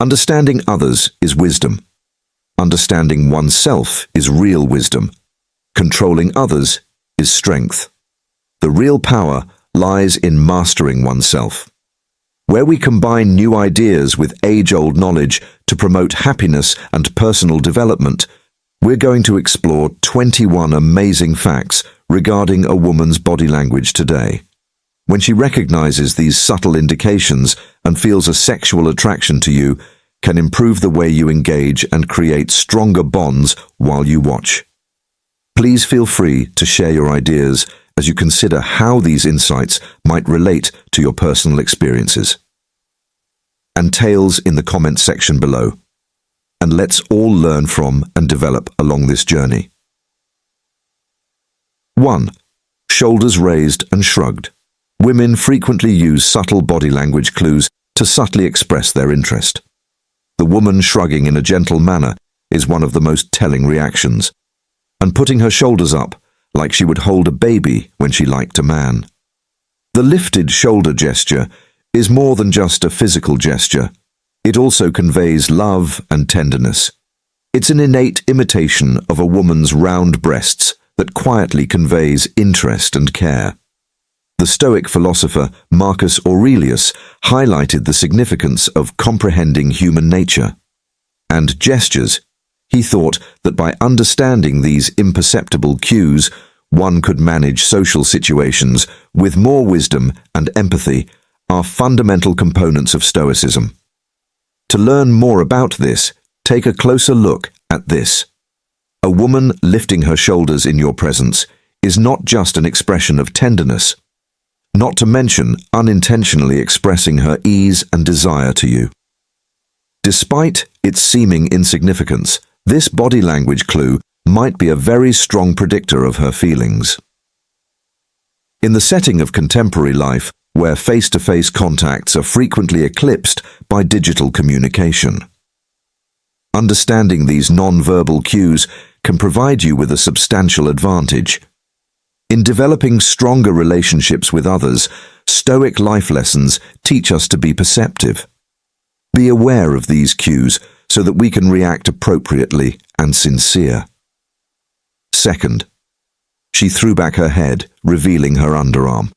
Understanding others is wisdom. Understanding oneself is real wisdom. Controlling others is strength. The real power lies in mastering oneself. Where we combine new ideas with age-old knowledge to promote happiness and personal development, we're going to explore 21 amazing facts regarding a woman's body language today. When she recognizes these subtle indications and feels a sexual attraction to you, can improve the way you engage and create stronger bonds while you watch. Please feel free to share your ideas as you consider how these insights might relate to your personal experiences. And tales in the comments section below. And let's all learn from and develop along this journey. 1. Shoulders raised and shrugged. Women frequently use subtle body language clues to subtly express their interest. The woman shrugging in a gentle manner is one of the most telling reactions, and putting her shoulders up like she would hold a baby when she liked a man. The lifted shoulder gesture is more than just a physical gesture. It also conveys love and tenderness. It's an innate imitation of a woman's round breasts that quietly conveys interest and care. The Stoic philosopher Marcus Aurelius highlighted the significance of comprehending human nature and gestures. He thought that by understanding these imperceptible cues, one could manage social situations with more wisdom and empathy, are fundamental components of Stoicism. To learn more about this, take a closer look at this. A woman lifting her shoulders in your presence is not just an expression of tenderness, not to mention unintentionally expressing her ease and desire to you. Despite its seeming insignificance, this body language clue might be a very strong predictor of her feelings. In the setting of contemporary life, where face-to-face contacts are frequently eclipsed by digital communication, understanding these non-verbal cues can provide you with a substantial advantage. In developing stronger relationships with others, Stoic life lessons teach us to be perceptive. Be aware of these cues so that we can react appropriately and sincere. 2. She threw back her head, revealing her underarm.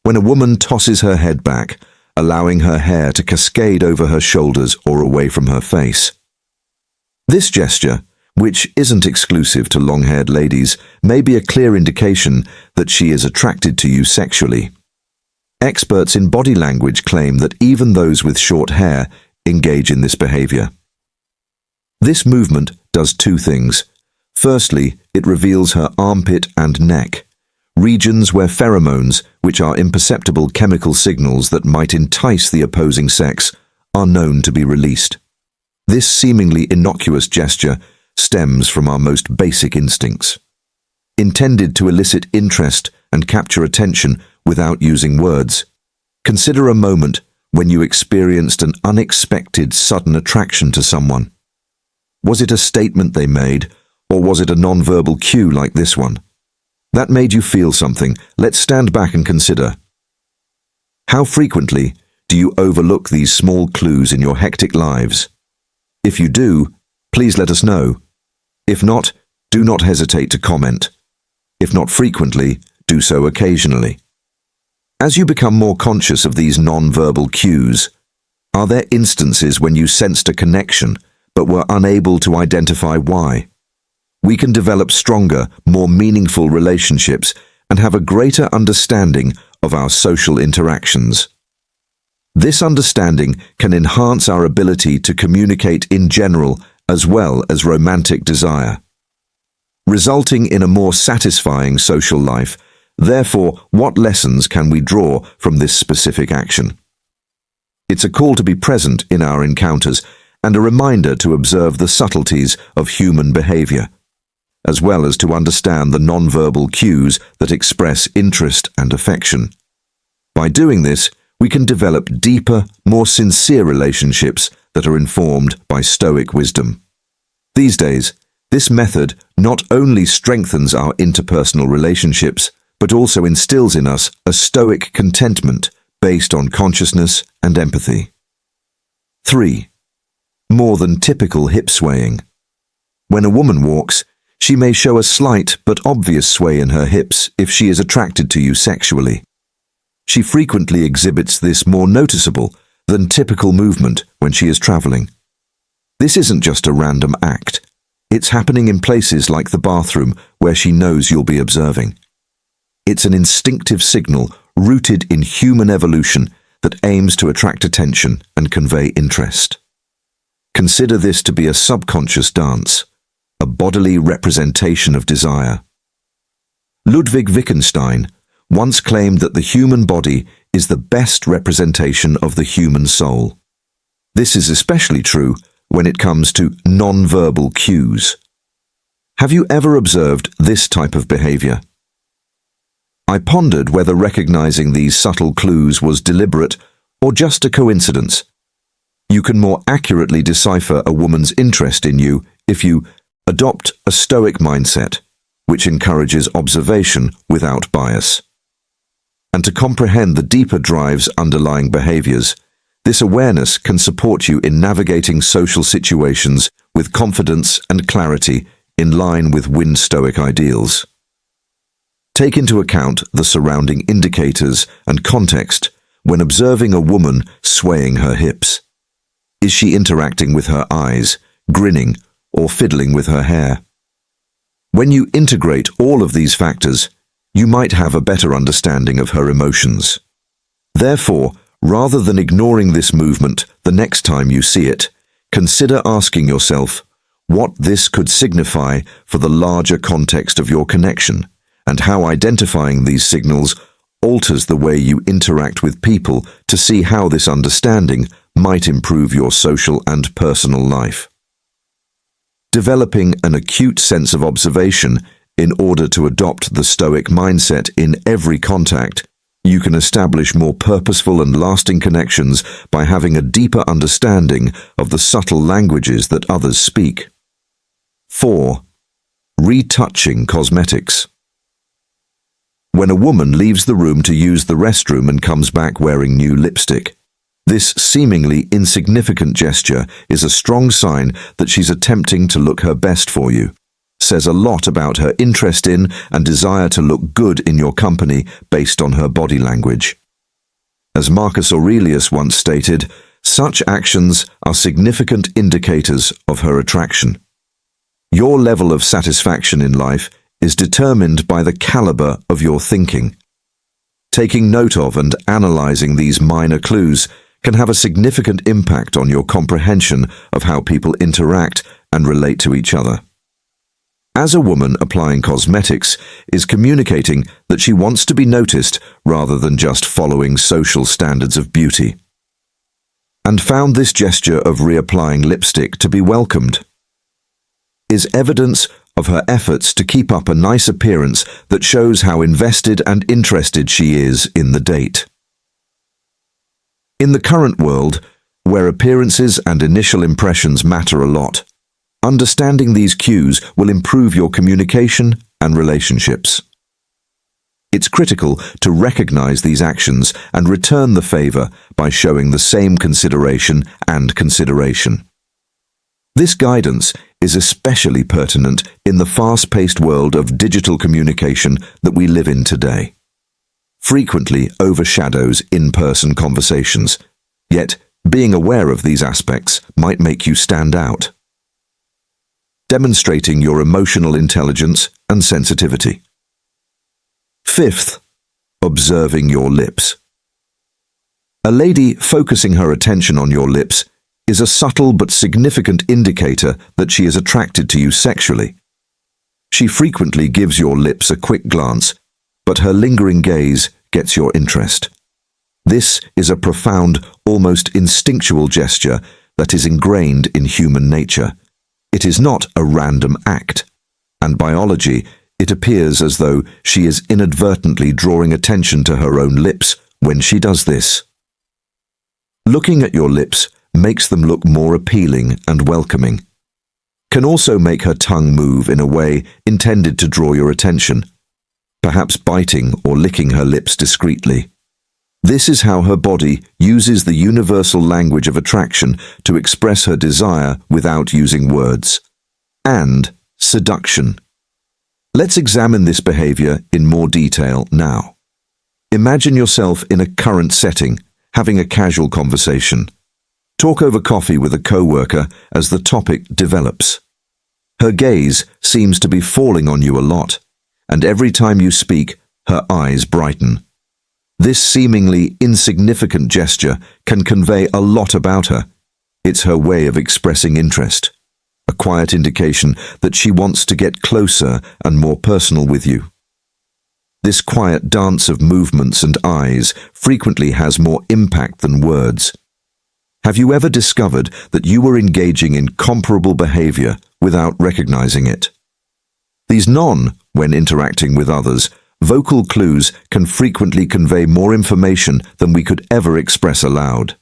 When a woman tosses her head back, allowing her hair to cascade over her shoulders or away from her face. This gesture, which isn't exclusive to long-haired ladies, may be a clear indication that she is attracted to you sexually. Experts in body language claim that even those with short hair engage in this behavior. This movement does two things. Firstly, it reveals her armpit and neck, regions where pheromones, which are imperceptible chemical signals that might entice the opposing sex, are known to be released. This seemingly innocuous gesture stems from our most basic instincts, intended to elicit interest and capture attention without using words. Consider a moment when you experienced an unexpected sudden attraction to someone. Was it a statement they made, or was it a non-verbal cue like this one? That made you feel something. Let's stand back and consider. How frequently do you overlook these small clues in your hectic lives? If you do, please let us know. If not, do not hesitate to comment. If not frequently, do so occasionally. As you become more conscious of these non-verbal cues, are there instances when you sensed a connection but were unable to identify why? We can develop stronger, more meaningful relationships and have a greater understanding of our social interactions. This understanding can enhance our ability to communicate in general as well as romantic desire, resulting in a more satisfying social life. Therefore, what lessons can we draw from this specific action? It's a call to be present in our encounters and a reminder to observe the subtleties of human behavior, as well as to understand the non-verbal cues that express interest and affection. By doing this, we can develop deeper, more sincere relationships that are informed by Stoic wisdom. These days, this method not only strengthens our interpersonal relationships, but also instills in us a Stoic contentment based on consciousness and empathy. 3. more than typical hip swaying. When a woman walks, she may show a slight but obvious sway in her hips if she is attracted to you sexually. She frequently exhibits this more noticeable than typical movement when she is traveling. This isn't just a random act. It's happening in places like the bathroom where she knows you'll be observing. It's an instinctive signal rooted in human evolution that aims to attract attention and convey interest. Consider this to be a subconscious dance, a bodily representation of desire. Ludwig Wittgenstein once claimed that the human body is the best representation of the human soul. This is especially true when it comes to non-verbal cues. Have you ever observed this type of behavior? I pondered whether recognizing these subtle clues was deliberate or just a coincidence. You can more accurately decipher a woman's interest in you if you adopt a Stoic mindset, which encourages observation without bias. And to comprehend the deeper drives underlying behaviors, this awareness can support you in navigating social situations with confidence and clarity in line with Stoic ideals. Take into account the surrounding indicators and context when observing a woman swaying her hips. Is she interacting with her eyes, grinning, or fiddling with her hair? When you integrate all of these factors, you might have a better understanding of her emotions. Therefore, rather than ignoring this movement the next time you see it, consider asking yourself what this could signify for the larger context of your connection, and how identifying these signals alters the way you interact with people to see how this understanding might improve your social and personal life. Developing an acute sense of observation in order to adopt the Stoic mindset in every contact, you can establish more purposeful and lasting connections by having a deeper understanding of the subtle languages that others speak. 4. Retouching cosmetics. When a woman leaves the room to use the restroom and comes back wearing new lipstick, this seemingly insignificant gesture is a strong sign that she's attempting to look her best for you. Says a lot about her interest in and desire to look good in your company based on her body language. As Marcus Aurelius once stated, such actions are significant indicators of her attraction. Your level of satisfaction in life is determined by the caliber of your thinking. Taking note of and analyzing these minor clues can have a significant impact on your comprehension of how people interact and relate to each other. As a woman applying cosmetics is communicating that she wants to be noticed rather than just following social standards of beauty. And found this gesture of reapplying lipstick to be welcomed. Is evidence of her efforts to keep up a nice appearance that shows how invested and interested she is in the date. In the current world, where appearances and initial impressions matter a lot, understanding these cues will improve your communication and relationships. It's critical to recognize these actions and return the favor by showing the same consideration and consideration. This guidance is especially pertinent in the fast-paced world of digital communication that we live in today. Frequently overshadows in-person conversations, yet being aware of these aspects might make you stand out. Demonstrating your emotional intelligence and sensitivity. 5th, observing your lips. A lady focusing her attention on your lips is a subtle but significant indicator that she is attracted to you sexually. She frequently gives your lips a quick glance, but her lingering gaze gets your interest. This is a profound, almost instinctual gesture that is ingrained in human nature. It is not a random act, and biology, it appears as though she is inadvertently drawing attention to her own lips when she does this. Looking at your lips makes them look more appealing and welcoming. Can also make her tongue move in a way intended to draw your attention, perhaps biting or licking her lips discreetly. This is how her body uses the universal language of attraction to express her desire without using words. And seduction. Let's examine this behavior in more detail now. Imagine yourself in a current setting, having a casual conversation. Talk over coffee with a coworker as the topic develops. Her gaze seems to be falling on you a lot, and every time you speak, her eyes brighten. This seemingly insignificant gesture can convey a lot about her. It's her way of expressing interest, a quiet indication that she wants to get closer and more personal with you. This quiet dance of movements and eyes frequently has more impact than words. Have you ever discovered that you were engaging in comparable behavior without recognizing it? These when interacting with others, vocal clues can frequently convey more information than we could ever express aloud.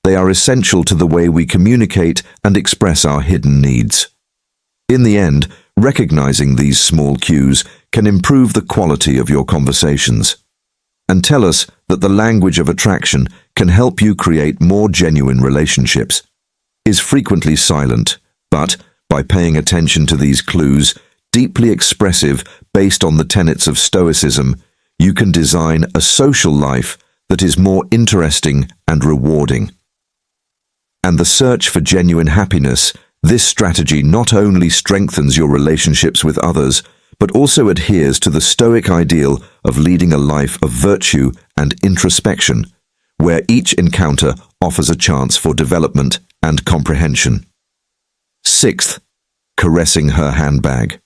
They are essential to the way we communicate and express our hidden needs. In the end, recognizing these small cues can improve the quality of your conversations and tell us that the language of attraction can help you create more genuine relationships. Is frequently silent, but by paying attention to these clues, deeply expressive based on the tenets of Stoicism, you can design a social life that is more interesting and rewarding. And the search for genuine happiness, this strategy not only strengthens your relationships with others, but also adheres to the Stoic ideal of leading a life of virtue and introspection, where each encounter offers a chance for development and comprehension. Sixth, caressing her handbag.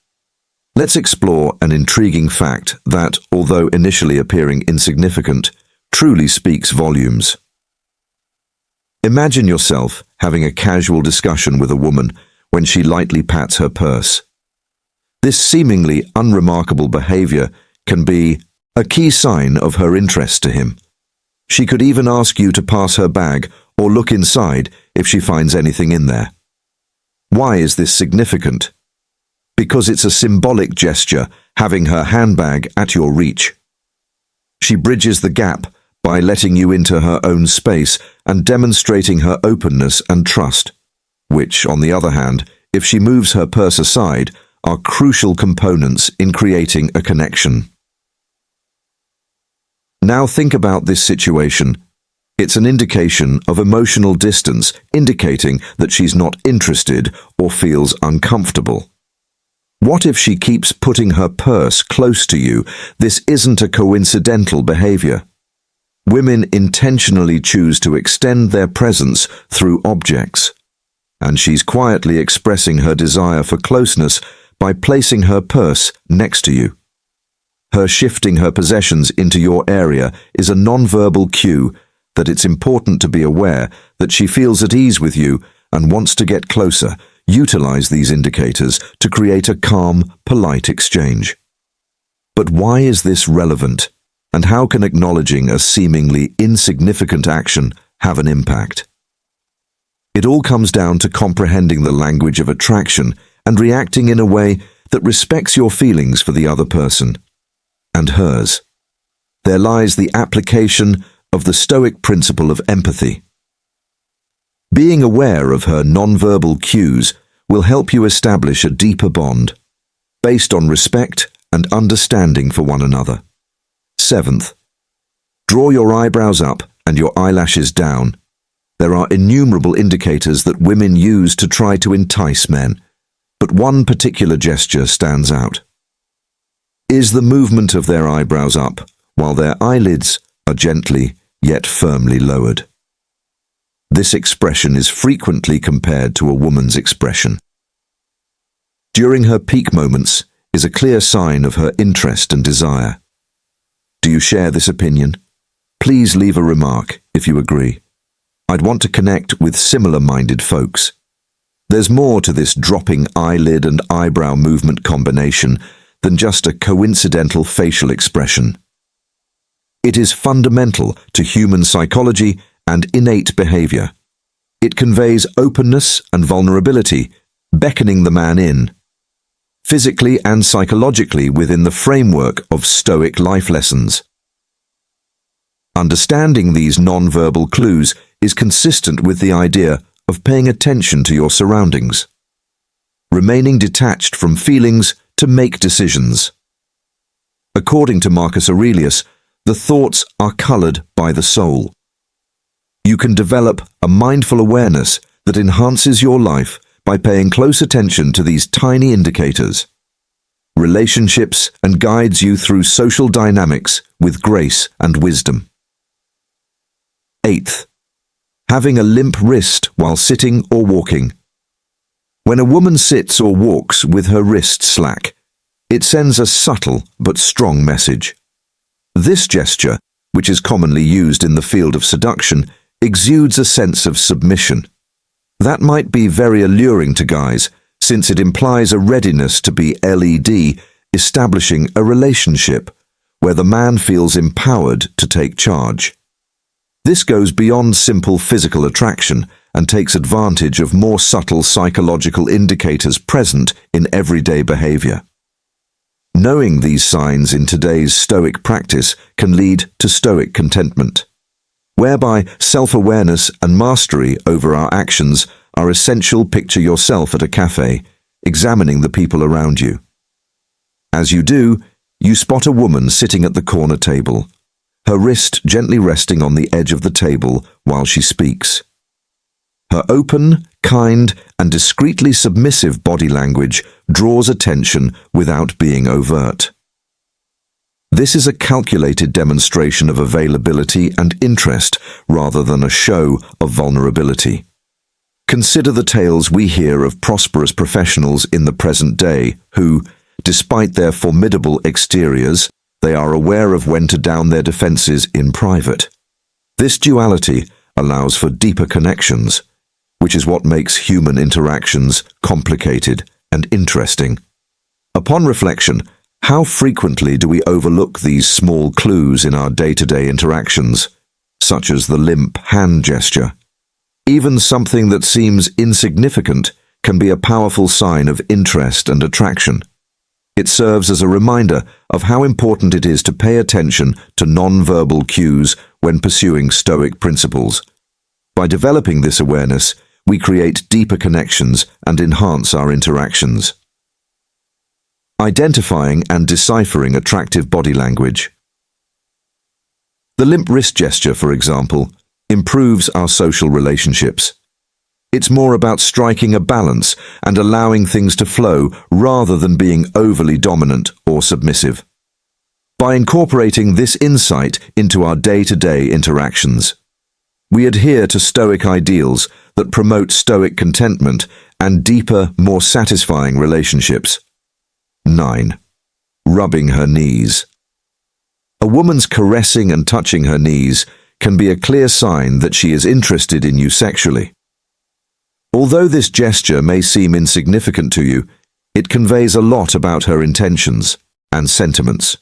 Let's explore an intriguing fact that, although initially appearing insignificant, truly speaks volumes. Imagine yourself having a casual discussion with a woman when she lightly pats her purse. This seemingly unremarkable behavior can be a key sign of her interest to him. She could even ask you to pass her bag or look inside if she finds anything in there. Why is this significant? Because it's a symbolic gesture, having her handbag at your reach. She bridges the gap by letting you into her own space and demonstrating her openness and trust, which, on the other hand, if she moves her purse aside, are crucial components in creating a connection. Now think about this situation. It's an indication of emotional distance, indicating that she's not interested or feels uncomfortable. What if she keeps putting her purse close to you? This isn't a coincidental behavior. Women intentionally choose to extend their presence through objects, and she's quietly expressing her desire for closeness by placing her purse next to you. Her shifting her possessions into your area is a non-verbal cue that it's important to be aware that she feels at ease with you and wants to get closer. Utilize these indicators to create a calm, polite exchange. But why is this relevant, and how can acknowledging a seemingly insignificant action have an impact? It all comes down to comprehending the language of attraction and reacting in a way that respects your feelings for the other person and hers. There lies the application of the Stoic principle of empathy. Being aware of her nonverbal cues will help you establish a deeper bond, based on respect and understanding for one another. Seventh, draw your eyebrows up and your eyelashes down. There are innumerable indicators that women use to try to entice men, but one particular gesture stands out. Is the movement of their eyebrows up while their eyelids are gently yet firmly lowered. This expression is frequently compared to a woman's expression. During her peak moments is a clear sign of her interest and desire. Do you share this opinion? Please leave a remark if you agree. I'd want to connect with similar-minded folks. There's more to this dropping eyelid and eyebrow movement combination than just a coincidental facial expression. It is fundamental to human psychology and innate behavior. It conveys openness and vulnerability, beckoning the man in, physically and psychologically within the framework of Stoic life lessons. Understanding these non-verbal clues is consistent with the idea of paying attention to your surroundings, remaining detached from feelings to make decisions. According to Marcus Aurelius, the thoughts are colored by the soul. You can develop a mindful awareness that enhances your life by paying close attention to these tiny indicators, relationships, and guides you through social dynamics with grace and wisdom. 8th, having a limp wrist while sitting or walking. When a woman sits or walks with her wrist slack, it sends a subtle but strong message. This gesture, which is commonly used in the field of seduction, exudes a sense of submission. That might be very alluring to guys, since it implies a readiness to be LED, establishing a relationship where the man feels empowered to take charge. This goes beyond simple physical attraction and takes advantage of more subtle psychological indicators present in everyday behavior. Knowing these signs in today's Stoic practice can lead to Stoic contentment, whereby self-awareness and mastery over our actions are essential. Picture yourself at a cafe, examining the people around you. As you do, you spot a woman sitting at the corner table, her wrist gently resting on the edge of the table while she speaks. Her open, kind, and discreetly submissive body language draws attention without being overt. This is a calculated demonstration of availability and interest rather than a show of vulnerability. Consider the tales we hear of prosperous professionals in the present day who, despite their formidable exteriors, they are aware of when to down their defenses in private. This duality allows for deeper connections, which is what makes human interactions complicated and interesting. Upon reflection, how frequently do we overlook these small clues in our day-to-day interactions, such as the limp hand gesture? Even something that seems insignificant can be a powerful sign of interest and attraction. It serves as a reminder of how important it is to pay attention to non-verbal cues when pursuing Stoic principles. By developing this awareness, we create deeper connections and enhance our interactions. Identifying and deciphering attractive body language. The limp wrist gesture, for example, improves our social relationships. It's more about striking a balance and allowing things to flow rather than being overly dominant or submissive. By incorporating this insight into our day-to-day interactions, we adhere to Stoic ideals that promote Stoic contentment and deeper, more satisfying relationships. 9. Rubbing her knees. A woman's caressing and touching her knees can be a clear sign that she is interested in you sexually. Although this gesture may seem insignificant to you, it conveys a lot about her intentions and sentiments.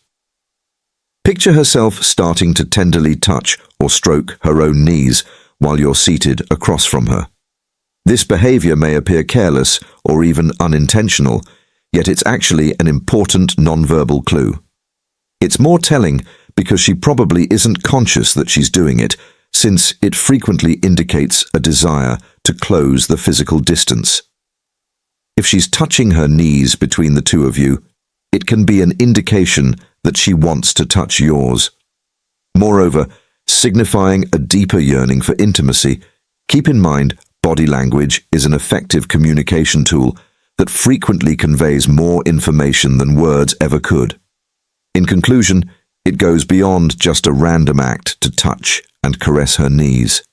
Picture herself starting to tenderly touch or stroke her own knees while you're seated across from her. This behavior may appear careless or even unintentional, yet it's actually an important nonverbal clue. It's more telling because she probably isn't conscious that she's doing it, since it frequently indicates a desire to close the physical distance. If she's touching her knees between the two of you, it can be an indication that she wants to touch yours. Moreover, signifying a deeper yearning for intimacy, keep in mind body language is an effective communication tool that frequently conveys more information than words ever could. In conclusion, it goes beyond just a random act to touch and caress her knees.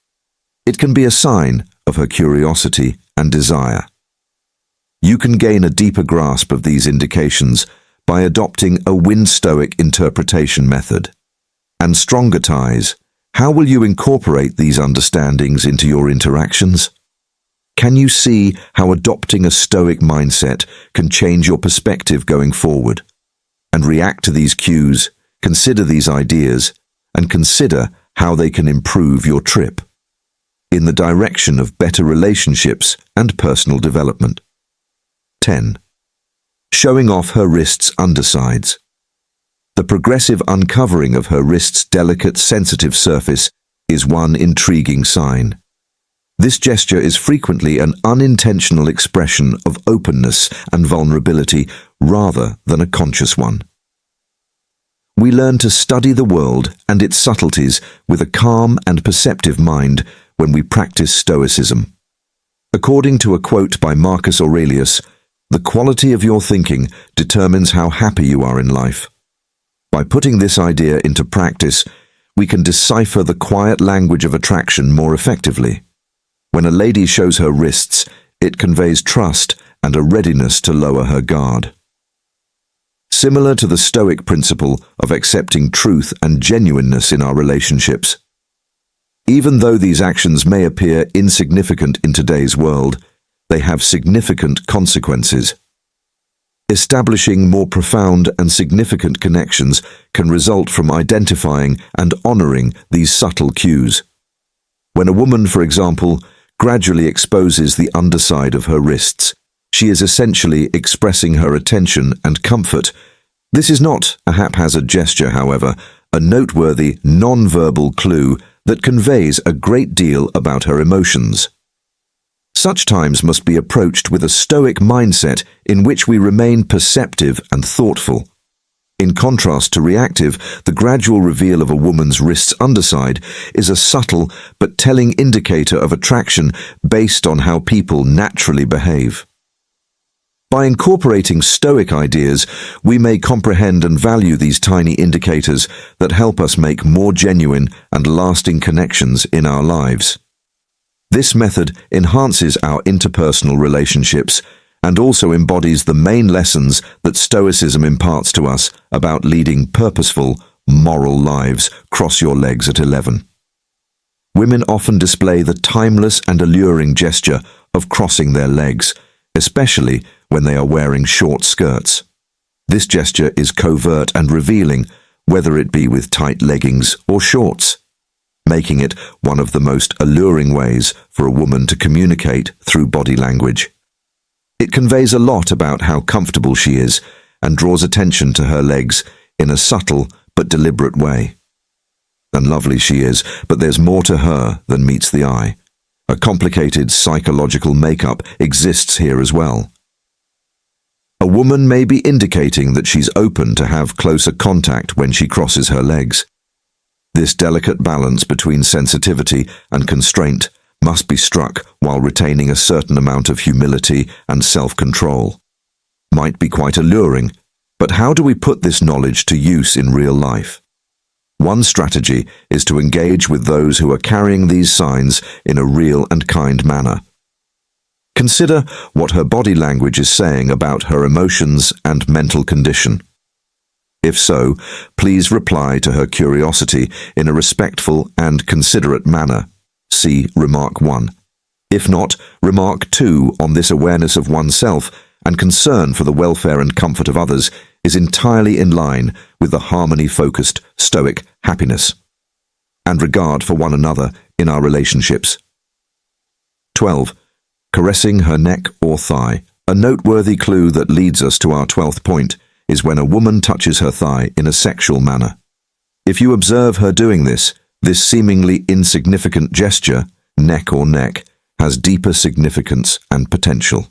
It can be a sign of her curiosity and desire. You can gain a deeper grasp of these indications by adopting a Stoic interpretation method. And stronger ties, how will you incorporate these understandings into your interactions? Can you see how adopting a Stoic mindset can change your perspective going forward? And react to these cues, consider these ideas, and consider how they can improve your trip in the direction of better relationships and personal development. 10. Showing off her wrists' undersides. The progressive uncovering of her wrist's delicate, sensitive surface is one intriguing sign. This gesture is frequently an unintentional expression of openness and vulnerability rather than a conscious one. We learn to study the world and its subtleties with a calm and perceptive mind when we practice Stoicism. According to a quote by Marcus Aurelius, "The quality of your thinking determines how happy you are in life." By putting this idea into practice, we can decipher the quiet language of attraction more effectively. When a lady shows her wrists, it conveys trust and a readiness to lower her guard. Similar to the Stoic principle of accepting truth and genuineness in our relationships. Even though these actions may appear insignificant in today's world, they have significant consequences. Establishing more profound and significant connections can result from identifying and honoring these subtle cues. When a woman, for example, gradually exposes the underside of her wrists, she is essentially expressing her attention and comfort. This is not a haphazard gesture, however, a noteworthy non-verbal clue that conveys a great deal about her emotions. Such times must be approached with a Stoic mindset in which we remain perceptive and thoughtful. In contrast to reactive, the gradual reveal of a woman's wrist's underside is a subtle but telling indicator of attraction based on how people naturally behave. By incorporating Stoic ideas, we may comprehend and value these tiny indicators that help us make more genuine and lasting connections in our lives. This method enhances our interpersonal relationships and also embodies the main lessons that Stoicism imparts to us about leading purposeful, moral lives. Cross your legs at 11. Women often display the timeless and alluring gesture of crossing their legs, especially when they are wearing short skirts. This gesture is covert and revealing, whether it be with tight leggings or shorts, making it one of the most alluring ways for a woman to communicate through body language. It conveys a lot about how comfortable she is and draws attention to her legs in a subtle but deliberate way. And lovely she is, but there's more to her than meets the eye. A complicated psychological makeup exists here as well. A woman may be indicating that she's open to have closer contact when she crosses her legs. This delicate balance between sensitivity and constraint must be struck while retaining a certain amount of humility and self-control. Might be quite alluring, but how do we put this knowledge to use in real life? One strategy is to engage with those who are carrying these signs in a real and kind manner. Consider what her body language is saying about her emotions and mental condition. If so, please reply to her curiosity in a respectful and considerate manner. See Remark 1. If not, Remark 2 on this awareness of oneself and concern for the welfare and comfort of others is entirely in line with the harmony-focused Stoic happiness and regard for one another in our relationships. 12. Caressing her neck or thigh. A noteworthy clue that leads us to our 12th point is when a woman touches her thigh in a sexual manner. If you observe her doing this seemingly insignificant gesture, neck or neck, has deeper significance and potential.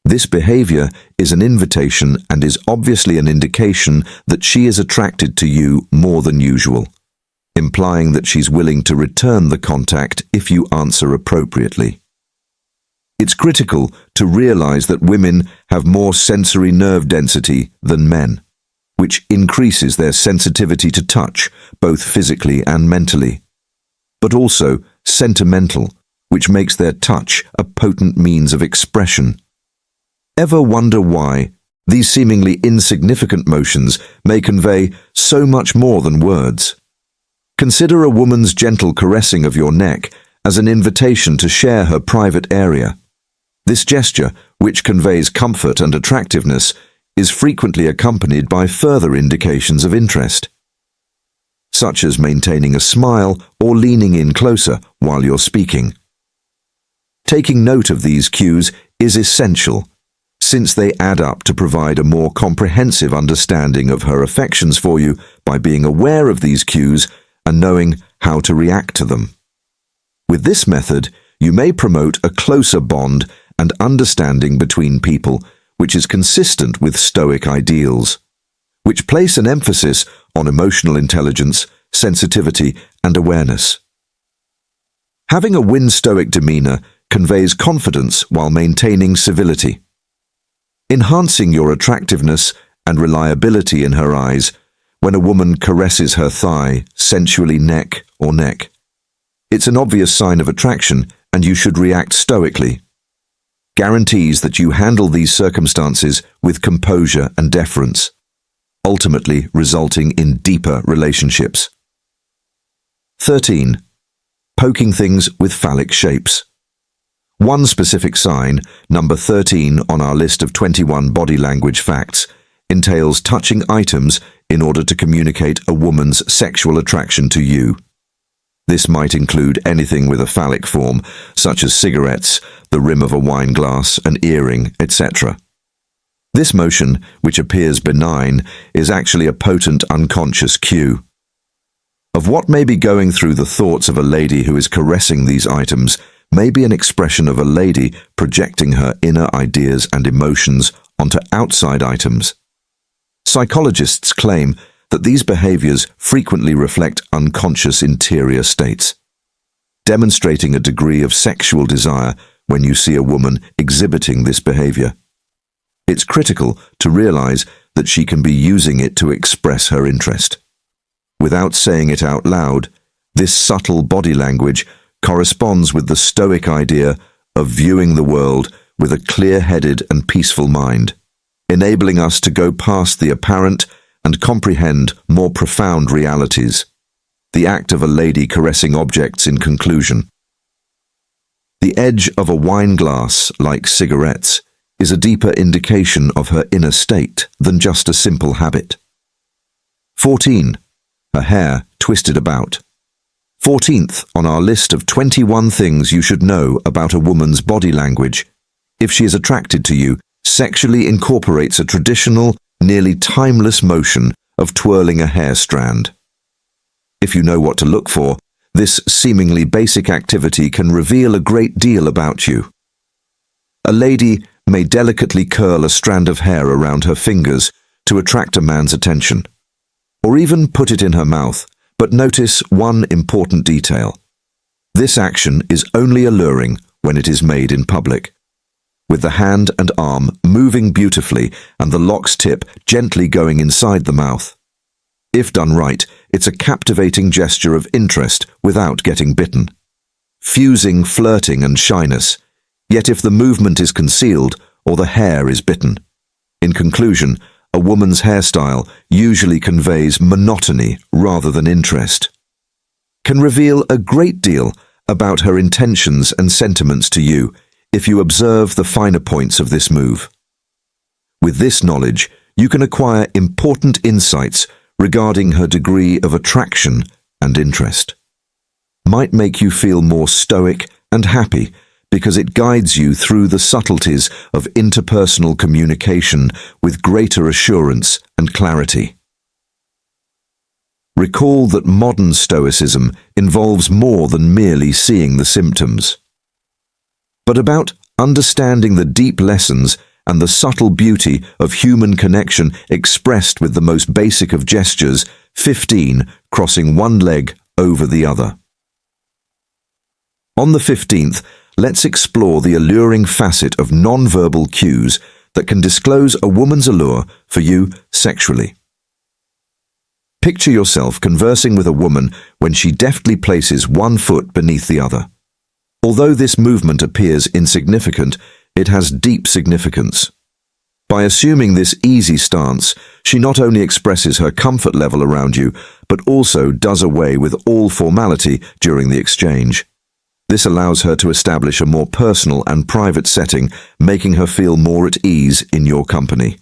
This behavior is an invitation and is obviously an indication that she is attracted to you more than usual, implying that she's willing to return the contact if you answer appropriately. It's critical to realize that women have more sensory nerve density than men, which increases their sensitivity to touch, both physically and mentally, but also sentimental, which makes their touch a potent means of expression. Ever wonder why these seemingly insignificant motions may convey so much more than words? Consider a woman's gentle caressing of your neck as an invitation to share her private area. This gesture, which conveys comfort and attractiveness, is frequently accompanied by further indications of interest, such as maintaining a smile or leaning in closer while you're speaking. Taking note of these cues is essential, since they add up to provide a more comprehensive understanding of her affections for you by being aware of these cues and knowing how to react to them. With this method, you may promote a closer bond and understanding between people, which is consistent with Stoic ideals, which place an emphasis on emotional intelligence, sensitivity, and awareness. Having a win-Stoic demeanor conveys confidence while maintaining civility, enhancing your attractiveness and reliability in her eyes when a woman caresses her thigh, sensually neck or neck. It's an obvious sign of attraction, and you should react stoically. Guarantees that you handle these circumstances with composure and deference, ultimately resulting in deeper relationships. 13. Poking things with phallic shapes. One specific sign, number 13 on our list of 21 body language facts, entails touching items in order to communicate a woman's sexual attraction to you. This might include anything with a phallic form, such as cigarettes, the rim of a wine glass, an earring, etc. This motion, which appears benign, is actually a potent unconscious cue of what may be going through the thoughts of a lady who is caressing these items. May be an expression of a lady projecting her inner ideas and emotions onto outside items. Psychologists claim that these behaviors frequently reflect unconscious interior states, demonstrating a degree of sexual desire when you see a woman exhibiting this behavior. It's critical to realize that she can be using it to express her interest. Without saying it out loud, this subtle body language corresponds with the Stoic idea of viewing the world with a clear-headed and peaceful mind, enabling us to go past the apparent and comprehend more profound realities. The act of a lady caressing objects in conclusion. The edge of a wine glass, like cigarettes, is a deeper indication of her inner state than just a simple habit. 14. Her hair twisted about. 14th on our list of 21 things you should know about a woman's body language. If she is attracted to you, sexually incorporates a traditional, nearly timeless motion of twirling a hair strand. If you know what to look for, this seemingly basic activity can reveal a great deal about you. A lady may delicately curl a strand of hair around her fingers to attract a man's attention, or even put it in her mouth. But notice one important detail. This action is only alluring when it is made in public, with the hand and arm moving beautifully and the lock's tip gently going inside the mouth. If done right, it's a captivating gesture of interest without getting bitten, fusing flirting and shyness, yet if the movement is concealed or the hair is bitten. In conclusion, a woman's hairstyle usually conveys monotony rather than interest, can reveal a great deal about her intentions and sentiments to you if you observe the finer points of this move. With this knowledge, you can acquire important insights regarding her degree of attraction and interest. Might make you feel more stoic and happy because it guides you through the subtleties of interpersonal communication with greater assurance and clarity. Recall that modern Stoicism involves more than merely seeing the symptoms, but about understanding the deep lessons and the subtle beauty of human connection expressed with the most basic of gestures, 15, crossing one leg over the other. On the 15th, let's explore the alluring facet of non-verbal cues that can disclose a woman's allure for you sexually. Picture yourself conversing with a woman when she deftly places one foot beneath the other. Although this movement appears insignificant, it has deep significance. By assuming this easy stance, she not only expresses her comfort level around you, but also does away with all formality during the exchange. This allows her to establish a more personal and private setting, making her feel more at ease in your company.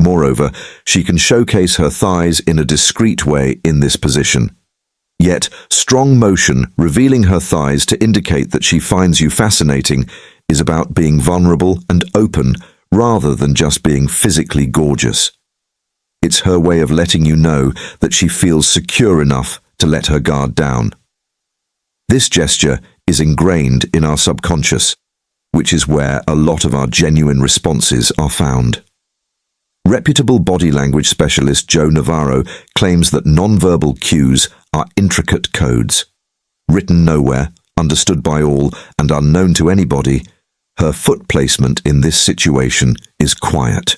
Moreover, she can showcase her thighs in a discreet way in this position. Yet, strong motion revealing her thighs to indicate that she finds you fascinating is about being vulnerable and open rather than just being physically gorgeous. It's her way of letting you know that she feels secure enough to let her guard down. This gesture is ingrained in our subconscious, which is where a lot of our genuine responses are found. Reputable body language specialist Joe Navarro claims that nonverbal cues are intricate codes. Written nowhere, understood by all, and unknown to anybody, her foot placement in this situation is quiet.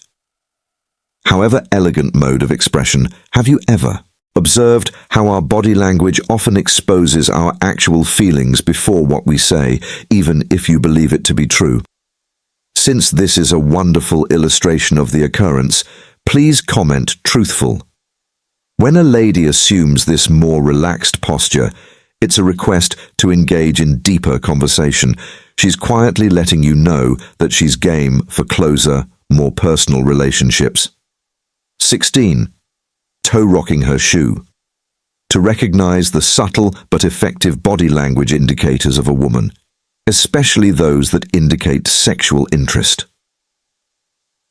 However elegant mode of expression, have you ever observed how our body language often exposes our actual feelings before what we say, even if you believe it to be true? Since this is a wonderful illustration of the occurrence, please comment truthful. When a lady assumes this more relaxed posture, it's a request to engage in deeper conversation. She's quietly letting you know that she's game for closer, more personal relationships. 16. Toe rocking her shoe. To recognize the subtle but effective body language indicators of a woman, especially those that indicate sexual interest.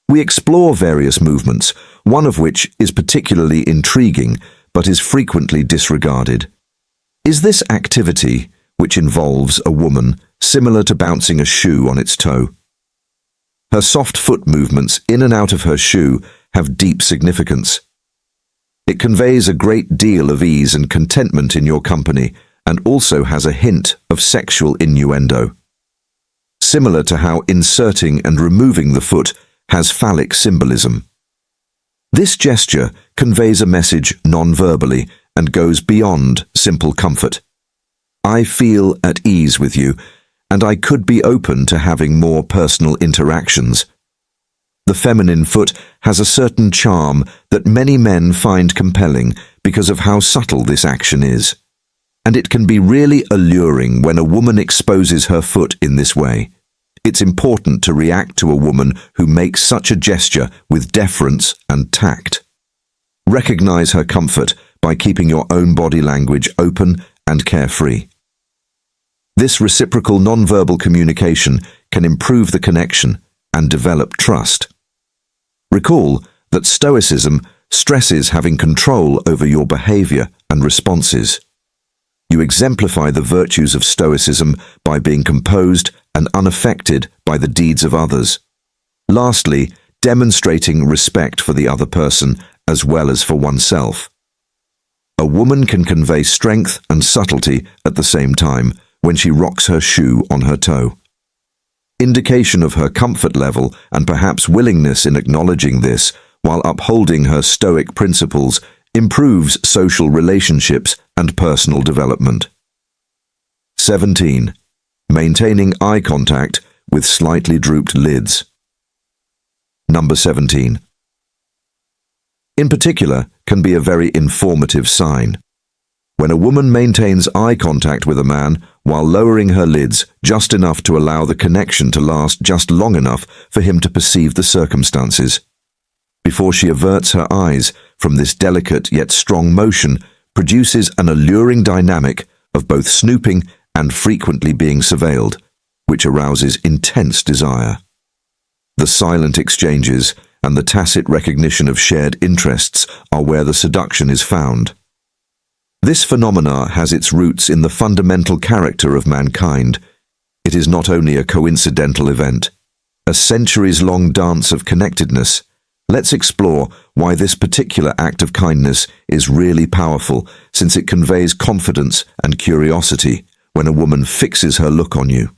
We explore various movements, one of which is particularly intriguing but is frequently disregarded. Is this activity, which involves a woman, similar to bouncing a shoe on its toe? Her soft foot movements in and out of her shoe have deep significance. It conveys a great deal of ease and contentment in your company, and also has a hint of sexual innuendo. Similar to how inserting and removing the foot has phallic symbolism. This gesture conveys a message non-verbally and goes beyond simple comfort. I feel at ease with you, and I could be open to having more personal interactions. The feminine foot has a certain charm that many men find compelling because of how subtle this action is. And it can be really alluring when a woman exposes her foot in this way. It's important to react to a woman who makes such a gesture with deference and tact. Recognize her comfort by keeping your own body language open and carefree. This reciprocal nonverbal communication can improve the connection and develop trust. Recall that Stoicism stresses having control over your behavior and responses. You exemplify the virtues of Stoicism by being composed and unaffected by the deeds of others. Lastly, demonstrating respect for the other person as well as for oneself. A woman can convey strength and subtlety at the same time when she rocks her shoe on her toe. Indication of her comfort level and perhaps willingness in acknowledging this while upholding her Stoic principles improves social relationships and personal development. 17. Maintaining eye contact with slightly drooped lids. Number 17. In particular, can be a very informative sign. When a woman maintains eye contact with a man while lowering her lids just enough to allow the connection to last just long enough for him to perceive the circumstances. Before she averts her eyes from this delicate yet strong motion, produces an alluring dynamic of both snooping and frequently being surveilled, which arouses intense desire. The silent exchanges and the tacit recognition of shared interests are where the seduction is found. This phenomena has its roots in the fundamental character of mankind. It is not only a coincidental event, a centuries-long dance of connectedness. Let's explore why this particular act of kindness is really powerful, since it conveys confidence and curiosity when a woman fixes her look on you.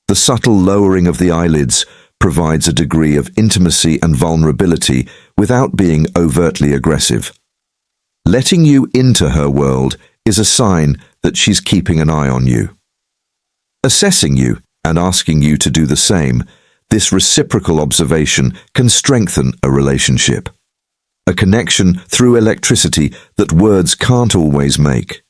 The subtle lowering of the eyelids provides a degree of intimacy and vulnerability without being overtly aggressive. Letting you into her world is a sign that she's keeping an eye on you. Assessing you and asking you to do the same, this reciprocal observation can strengthen a relationship. A connection through electricity that words can't always make.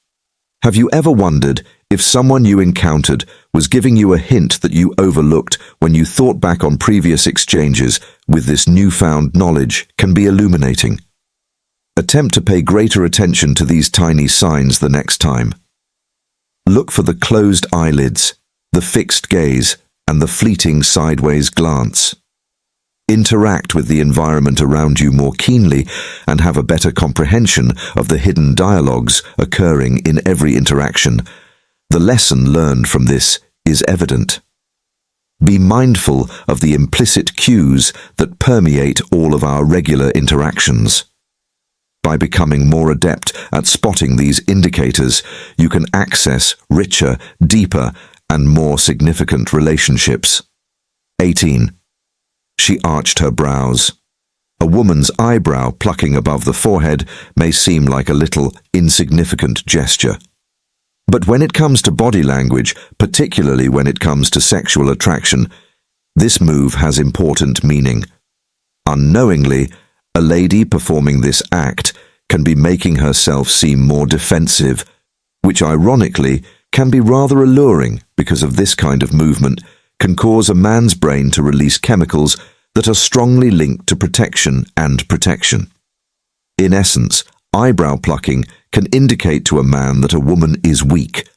Have you ever wondered if someone you encountered was giving you a hint that you overlooked when you thought back on previous exchanges with this newfound knowledge can be illuminating? Attempt to pay greater attention to these tiny signs the next time. Look for the closed eyelids, the fixed gaze, and the fleeting sideways glance. interact with the environment around you more keenly, and have a better comprehension of the hidden dialogues occurring in every interaction. The lesson learned from this is evident. Be mindful of the implicit cues that permeate all of our regular interactions. By becoming more adept at spotting these indicators, you can access richer, deeper, and more significant relationships. 18. She arched her brows. A woman's eyebrow plucking above the forehead may seem like a little, insignificant gesture. But when it comes to body language, particularly when it comes to sexual attraction, this move has important meaning. Unknowingly, a lady performing this act can be making herself seem more defensive, which ironically can be rather alluring because of this kind of movement can cause a man's brain to release chemicals that are strongly linked to protection and protection. In essence, eyebrow plucking can indicate to a man that a woman is weak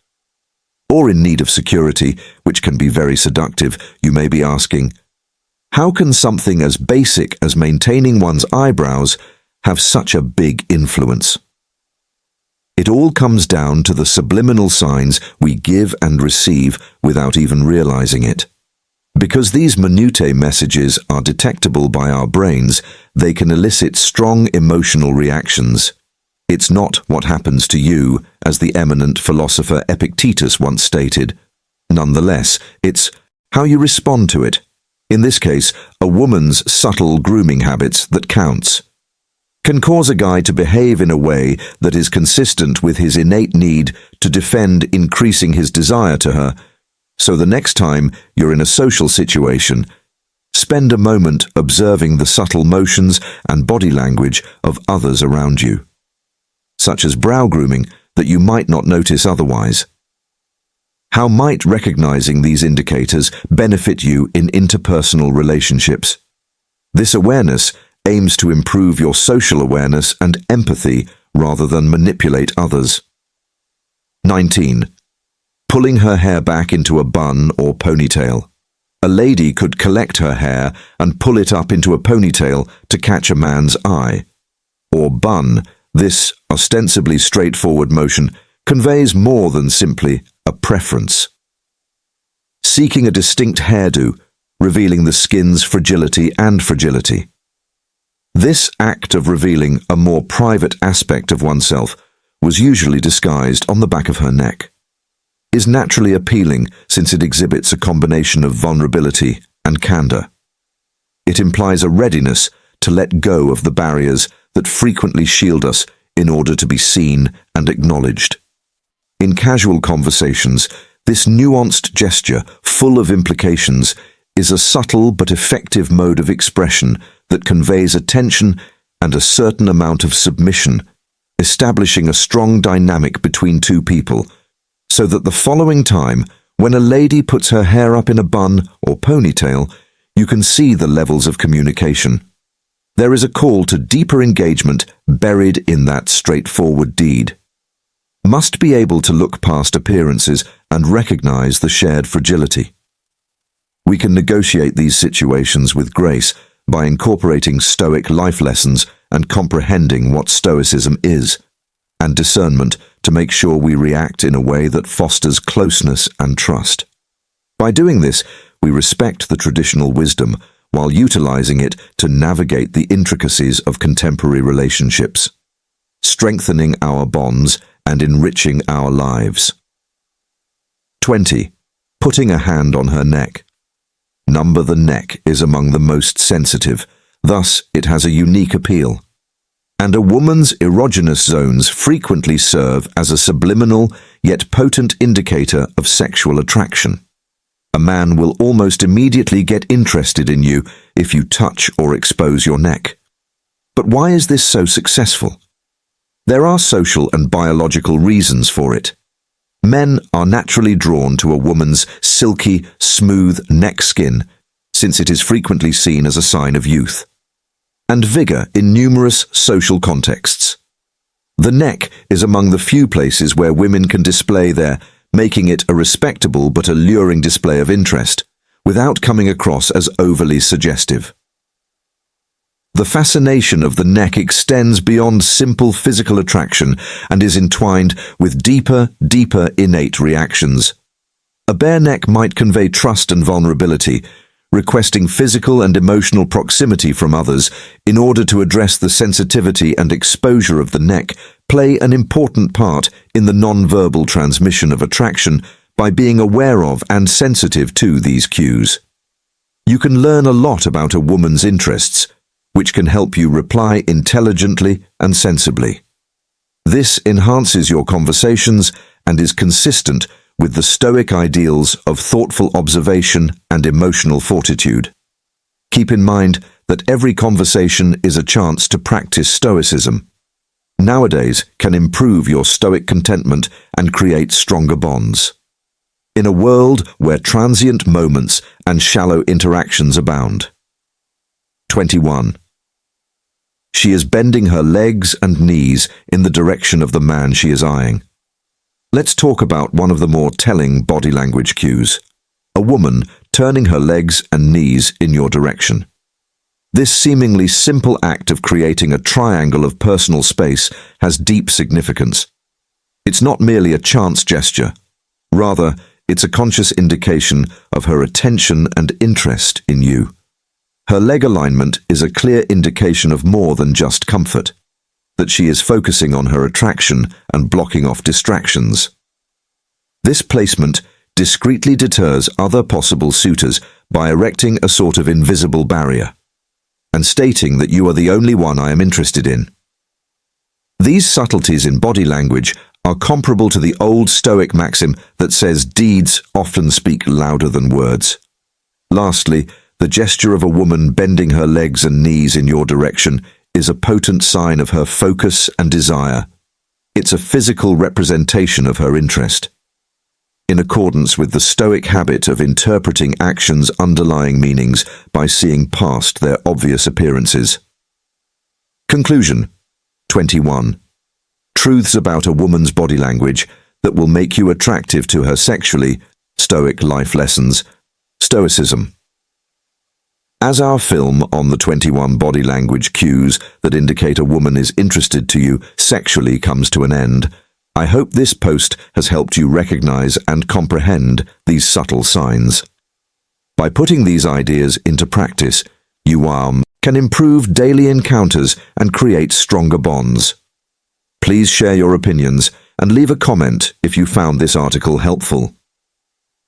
or in need of security, which can be very seductive. You may be asking, how can something as basic as maintaining one's eyebrows have such a big influence? It all comes down to the subliminal signs we give and receive without even realizing it. Because these minute messages are detectable by our brains, they can elicit strong emotional reactions. It's not what happens to you, as the eminent philosopher Epictetus once stated. Nonetheless, it's how you respond to it. In this case, a woman's subtle grooming habits that counts. Can cause a guy to behave in a way that is consistent with his innate need to defend increasing his desire to her. So the next time you're in a social situation, spend a moment observing the subtle motions and body language of others around you, such as brow grooming that you might not notice otherwise. How might recognizing these indicators benefit you in interpersonal relationships? This awareness aims to improve your social awareness and empathy rather than manipulate others. 19. Pulling her hair back into a bun or ponytail. A lady could collect her hair and pull it up into a ponytail to catch a man's eye. Or bun, this ostensibly straightforward motion conveys more than simply a preference. Seeking a distinct hairdo, revealing the skin's fragility and fragility. This act of revealing a more private aspect of oneself was usually disguised on the back of her neck. Is naturally appealing since it exhibits a combination of vulnerability and candor. It implies a readiness to let go of the barriers that frequently shield us in order to be seen and acknowledged. In casual conversations, this nuanced gesture, full of implications, is a subtle but effective mode of expression that conveys attention and a certain amount of submission, establishing a strong dynamic between two people, so that the following time, when a lady puts her hair up in a bun or ponytail, you can see the levels of communication. There is a call to deeper engagement buried in that straightforward deed. Must be able to look past appearances and recognize the shared fragility. We can negotiate these situations with grace by incorporating Stoic life lessons and comprehending what Stoicism is, and discernment to make sure we react in a way that fosters closeness and trust. By doing this, we respect the traditional wisdom while utilizing it to navigate the intricacies of contemporary relationships, strengthening our bonds and enriching our lives. 20. Putting a hand on her neck. Number the neck is among the most sensitive, thus it has a unique appeal. And a woman's erogenous zones frequently serve as a subliminal yet potent indicator of sexual attraction. A man will almost immediately get interested in you if you touch or expose your neck. But why is this so successful? There are social and biological reasons for it. Men are naturally drawn to a woman's silky, smooth neck skin, since it is frequently seen as a sign of youth, and vigor in numerous social contexts. The neck is among the few places where women can display their, making it a respectable but alluring display of interest, without coming across as overly suggestive. The fascination of the neck extends beyond simple physical attraction and is entwined with deeper innate reactions. A bare neck might convey trust and vulnerability, requesting physical and emotional proximity from others in order to address the sensitivity and exposure of the neck, play an important part in the non-verbal transmission of attraction by being aware of and sensitive to these cues. You can learn a lot about a woman's interests, which can help you reply intelligently and sensibly. This enhances your conversations and is consistent with the Stoic ideals of thoughtful observation and emotional fortitude. Keep in mind that every conversation is a chance to practice Stoicism. Nowadays can improve your Stoic contentment and create stronger bonds. In a world where transient moments and shallow interactions abound. 21. She is bending her legs and knees in the direction of the man she is eyeing. Let's talk about one of the more telling body language cues. A woman turning her legs and knees in your direction. This seemingly simple act of creating a triangle of personal space has deep significance. It's not merely a chance gesture. Rather, it's a conscious indication of her attention and interest in you. Her leg alignment is a clear indication of more than just comfort, that she is focusing on her attraction and blocking off distractions. This placement discreetly deters other possible suitors by erecting a sort of invisible barrier, and stating that you are the only one I am interested in. These subtleties in body language are comparable to the old Stoic maxim that says deeds often speak louder than words. Lastly, the gesture of a woman bending her legs and knees in your direction is a potent sign of her focus and desire. It's a physical representation of her interest. In accordance with the Stoic habit of interpreting actions' underlying meanings by seeing past their obvious appearances. Conclusion. 21. Truths about a woman's body language that will make you attractive to her sexually. Stoic life lessons. Stoicism. As our film on the 21 body language cues that indicate a woman is interested to you sexually comes to an end, I hope this post has helped you recognize and comprehend these subtle signs. By putting these ideas into practice, you can improve daily encounters and create stronger bonds. Please share your opinions and leave a comment if you found this article helpful.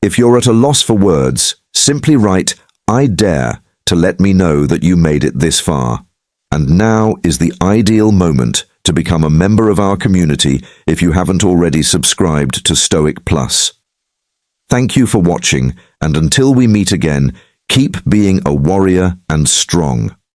If you're at a loss for words, simply write, "I dare," to let me know that you made it this far. And now is the ideal moment to become a member of our community if you haven't already subscribed to Stoic Plus. Thank you for watching, and until we meet again, keep being a warrior and strong.